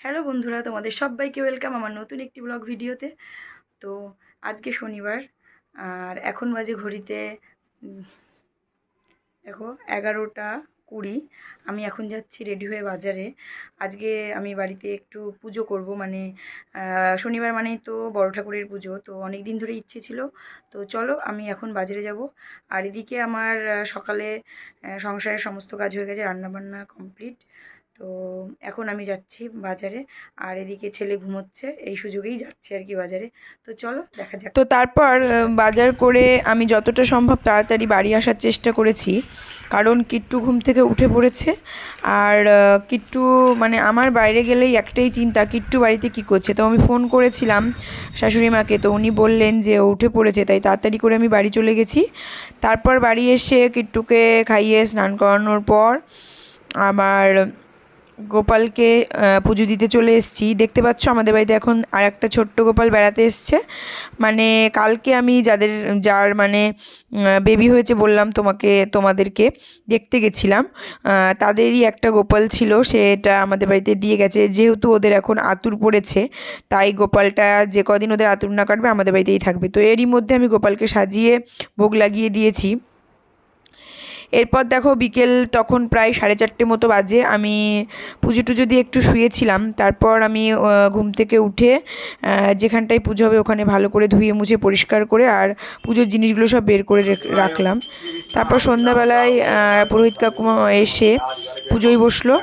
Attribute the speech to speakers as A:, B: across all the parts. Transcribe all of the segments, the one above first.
A: Hello বন্ধুরা, তোমাদের সবাইকে ওয়েলকাম আমার নতুন একটি ব্লগ ভিডিওতে। তো আজকে শনিবার আর এখন বাজে ঘড়িতে দেখো 11:20। আমি এখন যাচ্ছি রেডি হয়ে বাজারে। আজকে আমি বাড়িতে একটু পুজো করব, মানে শনিবার মানেই তো বড় ঠাকুরের পুজো, তো অনেক দিন ধরে ইচ্ছে ছিল। তো চলো আমি এখন বাজারে যাব। আর এদিকে আমার সকালে সংসারের সমস্ত কাজ হয়ে গেছে, রান্নাবান্না কমপ্লিট। তো এখন আমি যাচ্ছি বাজারে, আর এদিকে ছেলে ঘুমোচ্ছে, এই সুযোগেই যাচ্ছে আর কি বাজারে। তো চলো দেখা যাক। তো তারপর বাজার করে আমি যতটা সম্ভব তাড়াতাড়ি বাড়ি আসার চেষ্টা করেছি, কারণ কিট্টু ঘুম থেকে উঠে পড়েছে। আর কিট্টু মানে আমার বাইরে গেলেই একটাই চিন্তা, কিট্টু বাড়িতে কি করছে। তো আমি ফোন করেছিলাম শাশুড়ি মাকে, তো উনি বললেন যে ও উঠে পড়েছে, তাই তাড়াতাড়ি করে আমি বাড়ি চলে গেছি। তারপর বাড়ি এসে কিট্টুকে খাইয়ে স্নান করানোর পর আমার গোপালকে পুজো দিতে চলে এসেছি। দেখতে পাচ্ছ আমাদের বাড়িতে এখন আর একটা ছোট্ট গোপাল বেড়াতে এসছে। মানে কালকে আমি যার মানে বেবি হয়েছে বললাম তোমাদেরকে, দেখতে গেছিলাম, তাদেরই একটা গোপাল ছিল, সেটা আমাদের বাড়িতে দিয়ে গেছে। যেহেতু ওদের এখন আতুর পড়েছে, তাই গোপালটা যে কদিন ওদের আতুর না কাটবে আমাদের বাড়িতেই থাকবে। তো এরই মধ্যে আমি গোপালকে সাজিয়ে ভোগ লাগিয়ে দিয়েছি। এরপর দেখো বিকেল তখন প্রায় 4:30 মতো বাজে, আমি পুজো টুজো দিয়ে একটু শুয়েছিলাম। তারপর আমি ঘুম থেকে উঠে যেখানটায় পুজো হবে ওখানে ভালো করে ধুয়ে মুছে পরিষ্কার করে আর পুজোর জিনিসগুলো সব বের করে রাখলাম। তারপর সন্ধ্যাবেলায় পুরোহিত কাকু এসে পুজোয় বসলো।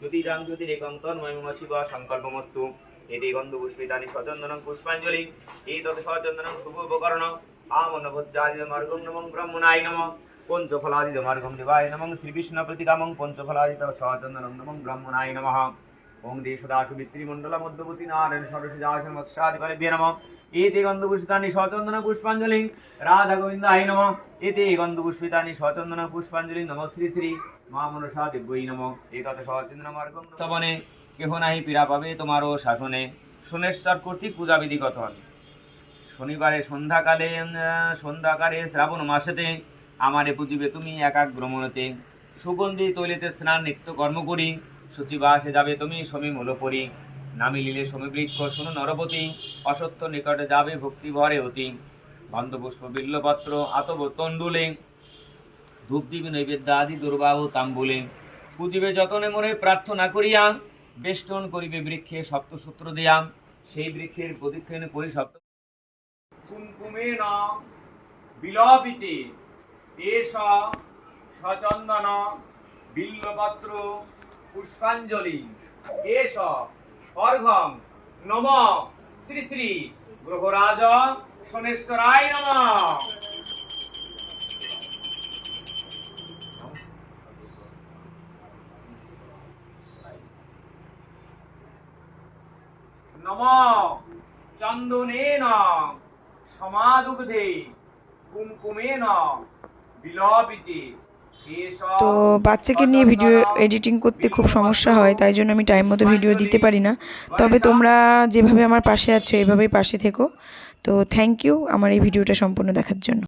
B: জ্যোতিরাং জ্যোতিরেকং তন্ময়ং শিব সংকল্পমস্তু এতে গন্ধপুষ্পিতানি সচন্দনং পুষ্পাঞ্জলি এতৎ সচন্দনং শুভোপকরণ আমনভজ্জাদিমার্গং নমঃ ব্রহ্মণায় নমঃ পঞ্চফলাদিমার্গং দেবায় নমঃ শ্রীবিষ্ণু প্রতিকামং পঞ্চফলাদিত সচন্দনং নমঃ ব্রহ্মণায় নমঃ ওং দেশদাসু বিত্রিমণ্ডল মধ্যবতী নারায়ণ সরস্বতী মৎস্যাদিপালেভ্যে নমঃ এতে গন্ধপুষ্পিতানি সচন্দনং পুষ্পাঞ্জলি রাধা গোবিন্দায় নমঃ এতে গন্ধপুষ্পিতানি সচন্দনং পুষ্পাঞ্জলি নমঃ শ্রী শ্রী মা মনসা দিব্যই নমঃ এতৎ সচন্দনমার্গং শ্রবণে কেহ নাহি পীড়া পাবে তোমারও শাসনে সোনেশ্বর কর্তৃক পূজাবিধি কথন। শনিবারে সন্ধ্যাকালে শ্রাবণ মাসেতে আমারে পুজিবে তুমি একাগ্র মনতে সুগন্ধি তৈলেতে স্নান নিত্য কর্ম করি শুচিবাসে যাবে তুমি সমী মূল পরি নামিলিলে সমীবৃক্ষ শুনো নরপতি অসত্য নিকটে যাবে ভক্তি ভরে অতি গন্ধপুষ্প বিল্লপত্র আতব তণ্ডুলে ধূপ দিবি নৈবেদ্য আদি দুর্বাহু তাম্বুলে পুজিবে যতনে মনে প্রার্থনা করিয়া বেষ্টন করিবে বৃক্ষে সপ্তসূত্র দিয়া সেই বৃক্ষের প্রদক্ষিণ করি সপ্ত কুমকুমেন বিলপিতে এষ সচন্দন বিল্লপত্র পুষ্পাঞ্জলি এষ অর্ঘং নমঃ শ্রী শ্রী গ্রহরাজ শনেশ্বরায় নমঃ। নমঃ চন্দনেন সমাদুগ্ধে কুমকুমেন বিলপিতে।
A: তো বাচ্চাকে নিয়ে ভিডিও এডিটিং করতে খুব সমস্যা হয়, তাই জন্য আমি টাইম মতো ভিডিও দিতে পারি না। তবে তোমরা যেভাবে আমার পাশে আছো এভাবেই পাশে থেকো। তো থ্যাংক ইউ আমার এই ভিডিওটা সম্পূর্ণ দেখার জন্য।